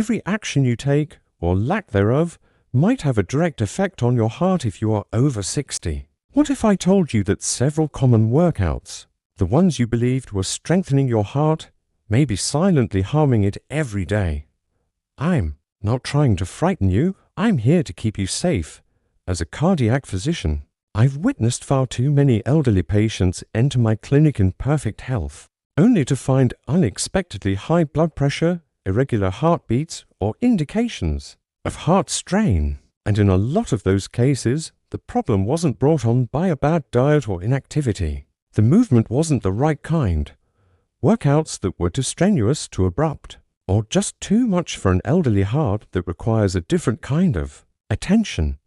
Every action you take, or lack thereof, might have a direct effect on your heart if you are over 60. What if I told you that several common workouts, the ones you believed were strengthening your heart, may be silently harming it every day? I'm not trying to frighten you. I'm here to keep you safe. As a cardiac physician, I've witnessed far too many elderly patients enter my clinic in perfect health, only to find unexpectedly high blood pressure, irregular heartbeats, or indications of heart strain. And in a lot of those cases, the problem wasn't brought on by a bad diet or inactivity. The movement wasn't the right kind. Workouts that were too strenuous, too abrupt, or just too much for an elderly heart that requires a different kind of attention.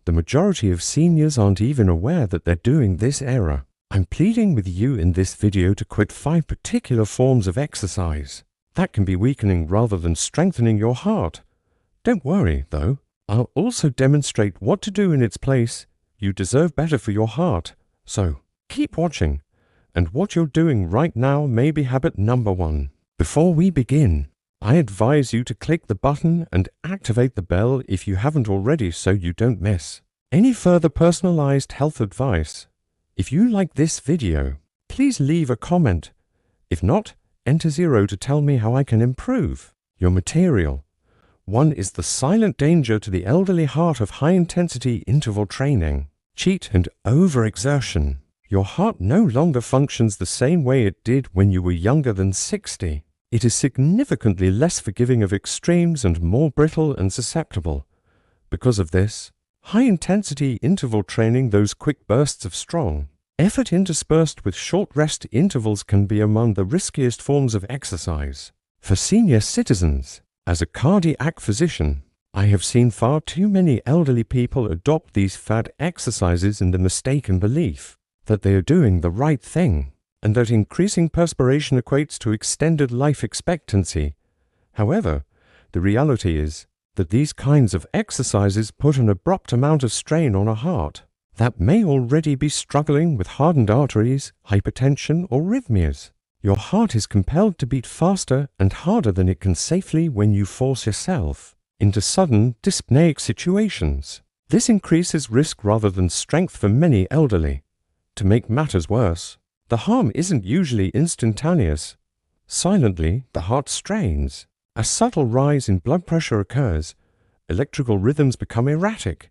The majority of seniors aren't even aware that they're doing this error. I'm pleading with you in this video to quit 5 particular forms of exercise that can be weakening rather than strengthening your heart. Don't worry, though. I'll also demonstrate what to do in its place. You deserve better for your heart. So, keep watching. And what you're doing right now may be habit number 1. Before we begin, I advise you to click the button and activate the bell if you haven't already so you don't miss any further personalized health advice. If you like this video, please leave a comment. If not, enter 0 to tell me how I can improve your material. 1 is the silent danger to the elderly heart of high-intensity interval training, cheat and overexertion. Your heart no longer functions the same way it did when you were younger than 60. It is significantly less forgiving of extremes and more brittle and susceptible. Because of this, high-intensity interval training, those quick bursts of strong effort interspersed with short rest intervals, can be among the riskiest forms of exercise for senior citizens. As a cardiac physician, I have seen far too many elderly people adopt these fad exercises in the mistaken belief that they are doing the right thing, and that increasing perspiration equates to extended life expectancy. However, the reality is that these kinds of exercises put an abrupt amount of strain on a heart that may already be struggling with hardened arteries, hypertension, or arrhythmias. Your heart is compelled to beat faster and harder than it can safely when you force yourself into sudden dyspneic situations. This increases risk rather than strength for many elderly. To make matters worse, the harm isn't usually instantaneous. Silently, the heart strains. A subtle rise in blood pressure occurs. Electrical rhythms become erratic.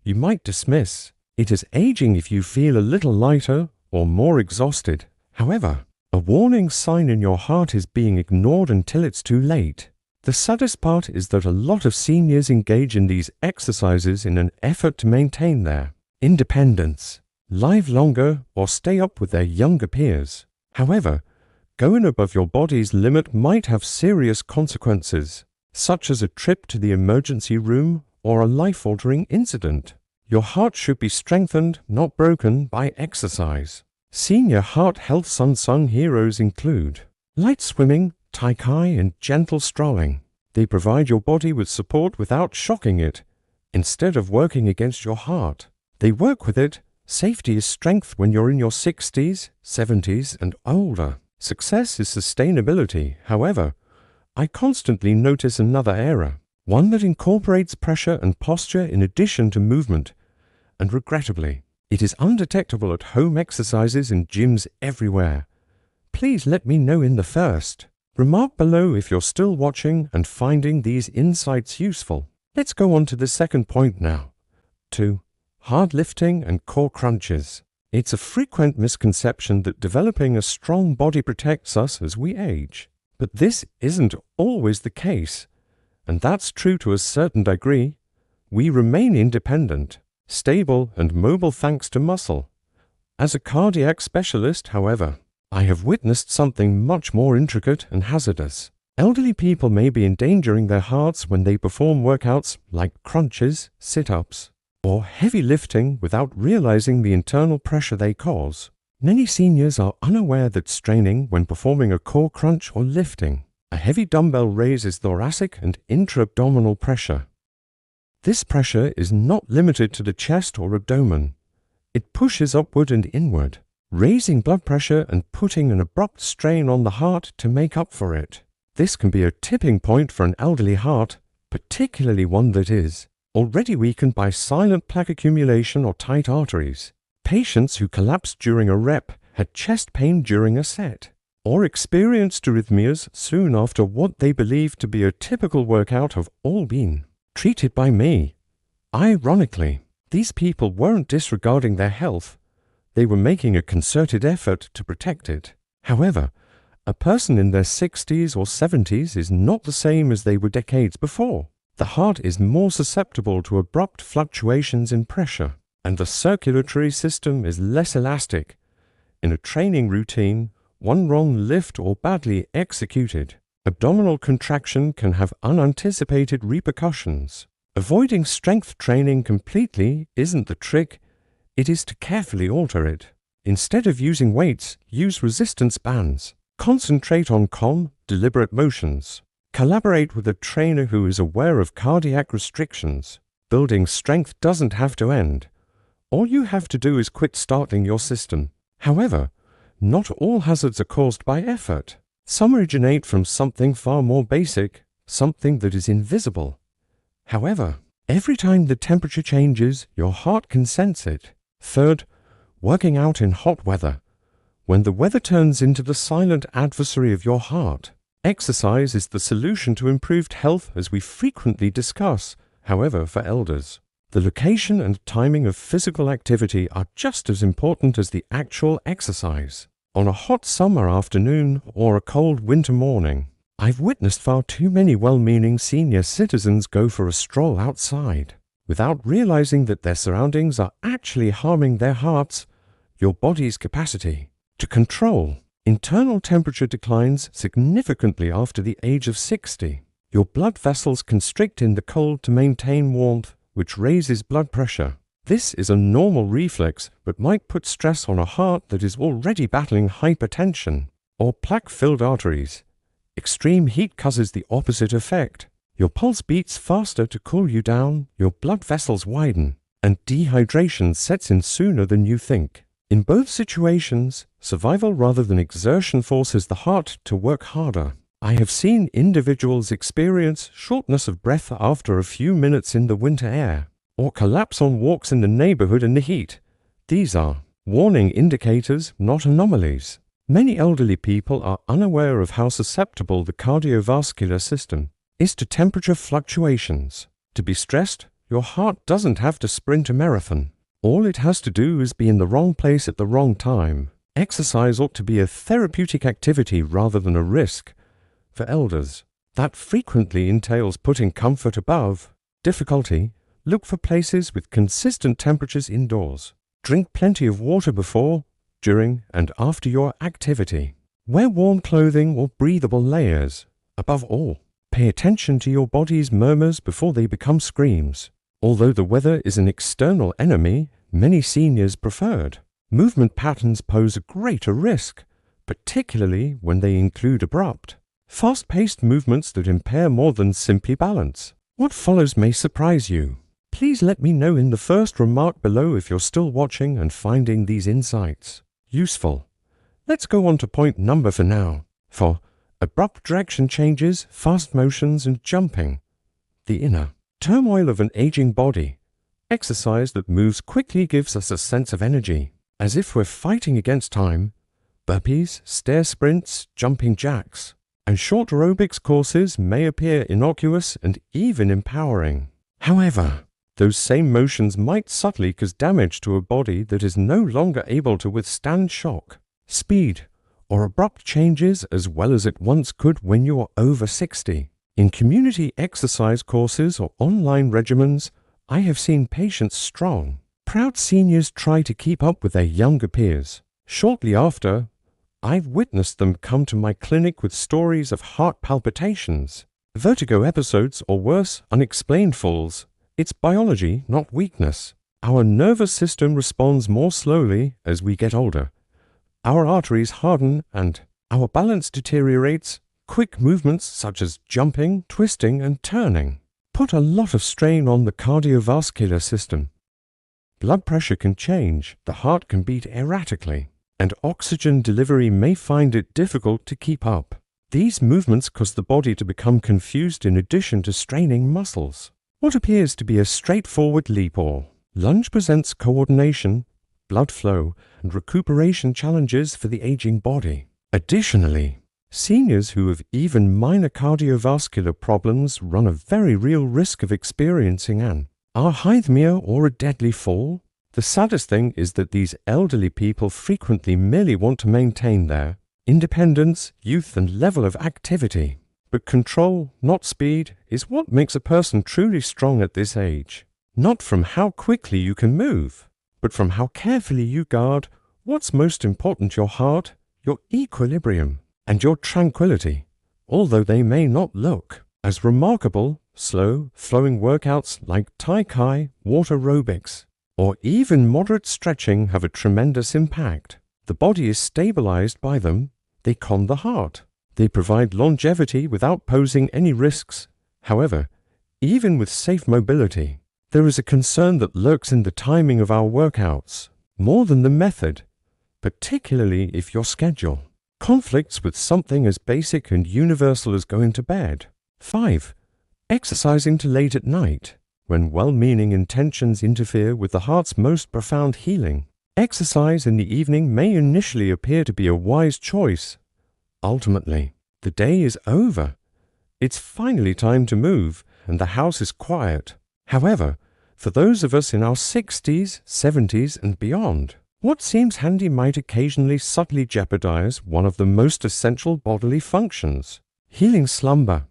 You might dismiss it as aging if you feel a little lighter or more exhausted. However, a warning sign in your heart is being ignored until it's too late. The saddest part is that a lot of seniors engage in these exercises in an effort to maintain their independence, live longer, or stay up with their younger peers. However, going above your body's limit might have serious consequences, such as a trip to the emergency room or a life-altering incident. Your heart should be strengthened, not broken, by exercise. Senior heart health's unsung heroes include light swimming, tai chi, and gentle strolling. They provide your body with support without shocking it. Instead of working against your heart, they work with it. Safety is strength when you're in your 60s, 70s, and older. Success is sustainability. However, I constantly notice another error, one that incorporates pressure and posture in addition to movement, and regrettably, it is undetectable at home exercises in gyms everywhere. Please let me know in the first remark below if you're still watching and finding these insights useful. Let's go on to the second point now. 2. Hard lifting and core crunches. It's a frequent misconception that developing a strong body protects us as we age. But this isn't always the case. And that's true to a certain degree. We remain independent, stable, and mobile thanks to muscle. As a cardiac specialist, however, I have witnessed something much more intricate and hazardous. Elderly people may be endangering their hearts when they perform workouts like crunches, sit-ups, or heavy lifting without realizing the internal pressure they cause. Many seniors are unaware that straining when performing a core crunch or lifting a heavy dumbbell raises thoracic and intra-abdominal pressure. This pressure is not limited to the chest or abdomen. It pushes upward and inward, raising blood pressure and putting an abrupt strain on the heart to make up for it. This can be a tipping point for an elderly heart, particularly one that is already weakened by silent plaque accumulation or tight arteries. Patients who collapsed during a rep, had chest pain during a set, or experienced arrhythmias soon after what they believed to be a typical workout have all been treated by me. Ironically, these people weren't disregarding their health, they were making a concerted effort to protect it. However, a person in their 60s or 70s is not the same as they were decades before. The heart is more susceptible to abrupt fluctuations in pressure, and the circulatory system is less elastic. In a training routine, one wrong lift or badly executed abdominal contraction can have unanticipated repercussions. Avoiding strength training completely isn't the trick, it is to carefully alter it. Instead of using weights, use resistance bands. Concentrate on calm, deliberate motions. Collaborate with a trainer who is aware of cardiac restrictions. Building strength doesn't have to end. All you have to do is quit startling your system. However, not all hazards are caused by effort. Some originate from something far more basic, something that is invisible. However, every time the temperature changes, your heart can sense it. Third, working out in hot weather. When the weather turns into the silent adversary of your heart, exercise is the solution to improved health, as we frequently discuss. However, for elders, the location and timing of physical activity are just as important as the actual exercise. On a hot summer afternoon or a cold winter morning, I've witnessed far too many well-meaning senior citizens go for a stroll outside, without realizing that their surroundings are actually harming their hearts, your body's capacity to control. Internal temperature declines significantly after the age of 60. Your blood vessels constrict in the cold to maintain warmth, which raises blood pressure. This is a normal reflex, but might put stress on a heart that is already battling hypertension or plaque-filled arteries. Extreme heat causes the opposite effect. Your pulse beats faster to cool you down, your blood vessels widen, and dehydration sets in sooner than you think. In both situations, survival rather than exertion forces the heart to work harder. I have seen individuals experience shortness of breath after a few minutes in the winter air, or collapse on walks in the neighborhood in the heat. These are warning indicators, not anomalies. Many elderly people are unaware of how susceptible the cardiovascular system is to temperature fluctuations. To be stressed, your heart doesn't have to sprint a marathon. All it has to do is be in the wrong place at the wrong time. Exercise ought to be a therapeutic activity rather than a risk. For elders, that frequently entails putting comfort above difficulty. Look for places with consistent temperatures indoors. Drink plenty of water before, during, and after your activity. Wear warm clothing or breathable layers. Above all, pay attention to your body's murmurs before they become screams. Although the weather is an external enemy, many seniors preferred. Movement patterns pose a greater risk, particularly when they include abrupt, fast-paced movements that impair more than simply balance. What follows may surprise you. Please let me know in the first remark below if you're still watching and finding these insights useful. Let's go on to point number for now. For abrupt direction changes, fast motions, and jumping. The inner turmoil of an aging body. Exercise that moves quickly gives us a sense of energy, as if we're fighting against time. Burpees, stair sprints, jumping jacks, and short aerobics courses may appear innocuous and even empowering. However, those same motions might subtly cause damage to a body that is no longer able to withstand shock, speed, or abrupt changes as well as it once could when you are over 60. In community exercise courses or online regimens, I have seen patients strong, proud seniors try to keep up with their younger peers. Shortly after, I've witnessed them come to my clinic with stories of heart palpitations, vertigo episodes, or worse, unexplained falls. It's biology, not weakness. Our nervous system responds more slowly as we get older. Our arteries harden and our balance deteriorates. Quick movements such as jumping, twisting, and turning put a lot of strain on the cardiovascular system. Blood pressure can change, the heart can beat erratically, and oxygen delivery may find it difficult to keep up. These movements cause the body to become confused in addition to straining muscles. What appears to be a straightforward leap or lunge presents coordination, blood flow, and recuperation challenges for the aging body. Additionally, seniors who have even minor cardiovascular problems run a very real risk of experiencing an arrhythmia or a deadly fall. The saddest thing is that these elderly people frequently merely want to maintain their independence, youth, and level of activity. But control, not speed, is what makes a person truly strong at this age. Not from how quickly you can move, but from how carefully you guard what's most important: your heart, your equilibrium, and your tranquility. Although they may not look as remarkable, slow, flowing workouts like Tai Chi, water aerobics, or even moderate stretching have a tremendous impact. The body is stabilized by them. They calm the heart. They provide longevity without posing any risks. However, even with safe mobility, there is a concern that lurks in the timing of our workouts, more than the method, particularly if your schedule conflicts with something as basic and universal as going to bed. 5. Exercising too late at night, when well-meaning intentions interfere with the heart's most profound healing. Exercise in the evening may initially appear to be a wise choice. Ultimately, the day is over. It's finally time to move, and the house is quiet. However, for those of us in our 60s, 70s, and beyond, what seems handy might occasionally subtly jeopardize one of the most essential bodily functions: healing slumber.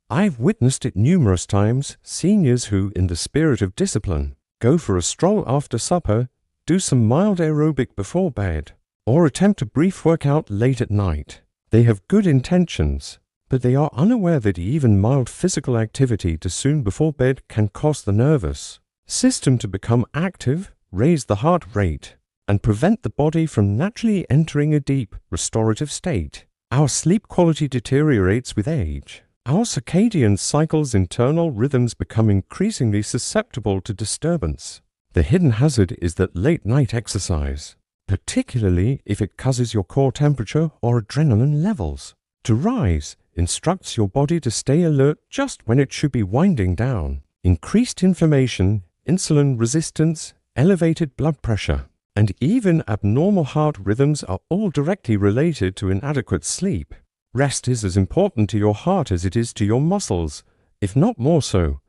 I've witnessed it numerous times: seniors who, in the spirit of discipline, go for a stroll after supper, do some mild aerobic before bed, or attempt a brief workout late at night. They have good intentions, but they are unaware that even mild physical activity too soon before bed can cause the nervous system to become active, raise the heart rate, and prevent the body from naturally entering a deep, restorative state. Our sleep quality deteriorates with age. Our circadian cycle's internal rhythms become increasingly susceptible to disturbance. The hidden hazard is that late-night exercise, particularly if it causes your core temperature or adrenaline levels to rise, instructs your body to stay alert just when it should be winding down. Increased inflammation, insulin resistance, elevated blood pressure, and even abnormal heart rhythms are all directly related to inadequate sleep. Rest is as important to your heart as it is to your muscles, if not more so.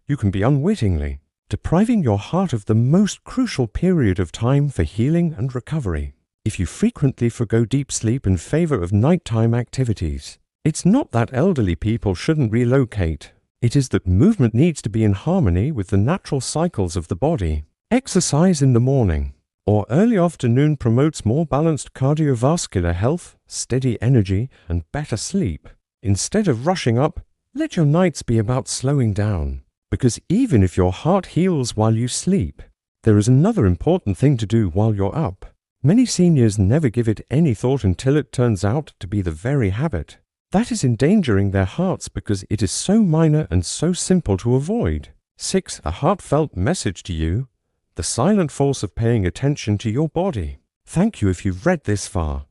You can be unwittingly depriving your heart of the most crucial period of time for healing and recovery if you frequently forgo deep sleep in favor of nighttime activities. It's not that elderly people shouldn't relocate. It is that movement needs to be in harmony with the natural cycles of the body. Exercise in the morning or early afternoon promotes more balanced cardiovascular health, steady energy, and better sleep. Instead of rushing up, let your nights be about slowing down. Because even if your heart heals while you sleep, there is another important thing to do while you're up. Many seniors never give it any thought until it turns out to be the very habit that is endangering their hearts because it is so minor and so simple to avoid. 6. A heartfelt message to you: the silent force of paying attention to your body. Thank you if you've read this far.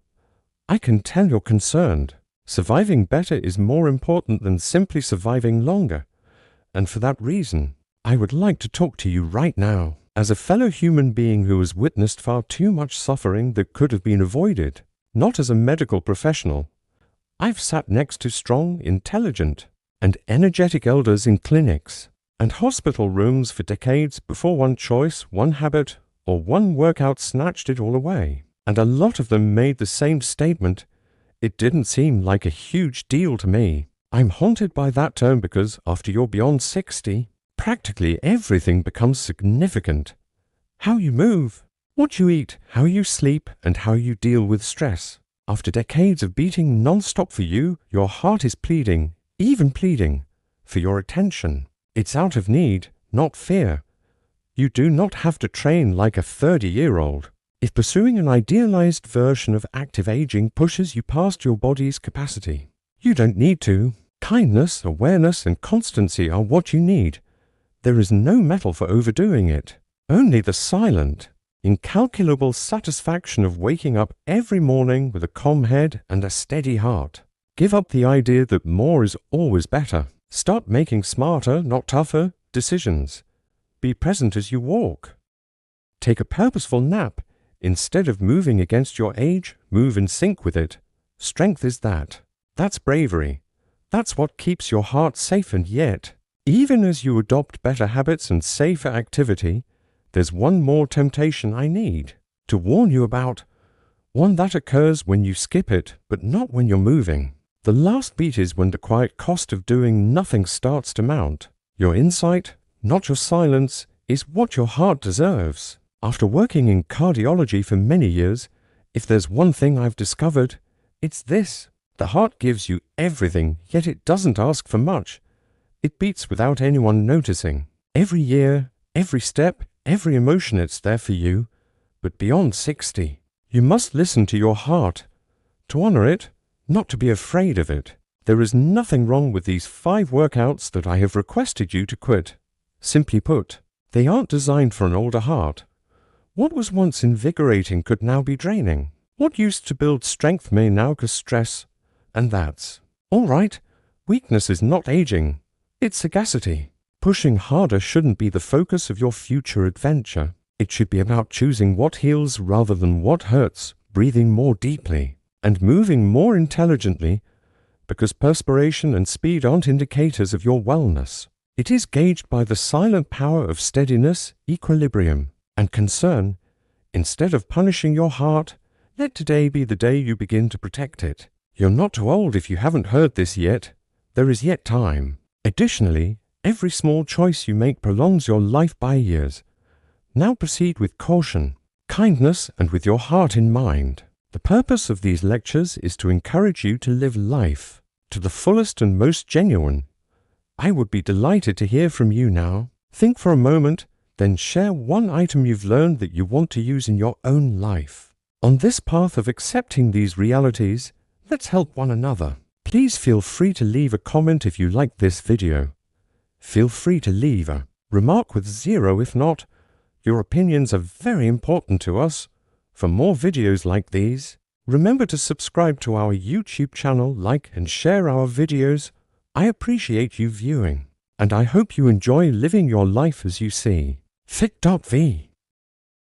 I can tell you're concerned. Surviving better is more important than simply surviving longer. And for that reason, I would like to talk to you right now. As a fellow human being who has witnessed far too much suffering that could have been avoided, not as a medical professional, I've sat next to strong, intelligent, and energetic elders in clinics and hospital rooms for decades before one choice, one habit, or one workout snatched it all away. And a lot of them made the same statement: it didn't seem like a huge deal to me. I'm haunted by that term because after you're beyond 60, practically everything becomes significant. How you move, what you eat, how you sleep, and how you deal with stress. After decades of beating non-stop for you, your heart is pleading, even pleading, for your attention. It's out of need, not fear. You do not have to train like a 30-year-old. If pursuing an idealized version of active aging pushes you past your body's capacity, you don't need to. Kindness, awareness, and constancy are what you need. There is no mettle for overdoing it. Only the silent, incalculable satisfaction of waking up every morning with a calm head and a steady heart. Give up the idea that more is always better. Start making smarter, not tougher, decisions. Be present as you walk. Take a purposeful nap. Instead of moving against your age, move in sync with it. Strength is that. That's bravery. That's what keeps your heart safe. And yet, even as you adopt better habits and safer activity, there's one more temptation I need to warn you about. One that occurs when you skip it, but not when you're moving. The last beat is when the quiet cost of doing nothing starts to mount. Your insight, not your silence, is what your heart deserves. After working in cardiology for many years, if there's one thing I've discovered, it's this. The heart gives you everything, yet it doesn't ask for much. It beats without anyone noticing. Every year, every step, every emotion, it's there for you. But beyond 60, you must listen to your heart, to honor it, not to be afraid of it. There is nothing wrong with these 5 workouts that I have requested you to quit. Simply put, they aren't designed for an older heart. What was once invigorating could now be draining. What used to build strength may now cause stress. And that's all right. Weakness is not aging. It's sagacity. Pushing harder shouldn't be the focus of your future adventure. It should be about choosing what heals rather than what hurts, breathing more deeply, and moving more intelligently, because perspiration and speed aren't indicators of your wellness. It is gauged by the silent power of steadiness, equilibrium, and concern. Instead of punishing your heart, let today be the day you begin to protect it. You're not too old if you haven't heard this yet. There is yet time. Additionally, every small choice you make prolongs your life by years. Now proceed with caution, kindness, and with your heart in mind. The purpose of these lectures is to encourage you to live life to the fullest and most genuine. I would be delighted to hear from you now. Think for a moment, then share one item you've learned that you want to use in your own life. On this path of accepting these realities, let's help one another. Please feel free to leave a comment if you like this video. Feel free to leave a remark with 0 if not. Your opinions are very important to us. For more videos like these, remember to subscribe to our YouTube channel, like and share our videos. I appreciate you viewing, and I hope you enjoy living your life as you see. Fit.V